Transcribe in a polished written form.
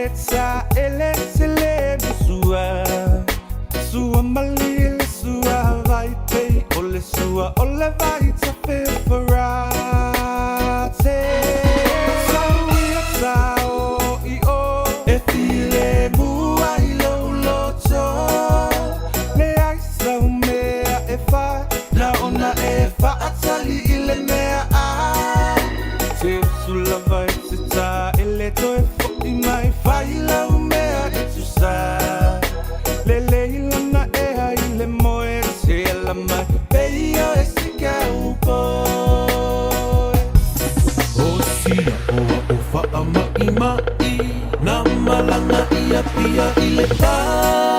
Etsa ele sele sua sua malile sua vai pei ole sua ole vai ta feferate sawi sao I o e file mua I lo loto le ai sao mea e fa na ona e fa atali ile mea a se sulla vai ta ele to e mai fai la umea e tu sa le leila na e hai le moe se la mai beio e si ka upo o sia o fa ama I mai na malanga I a pia I le pa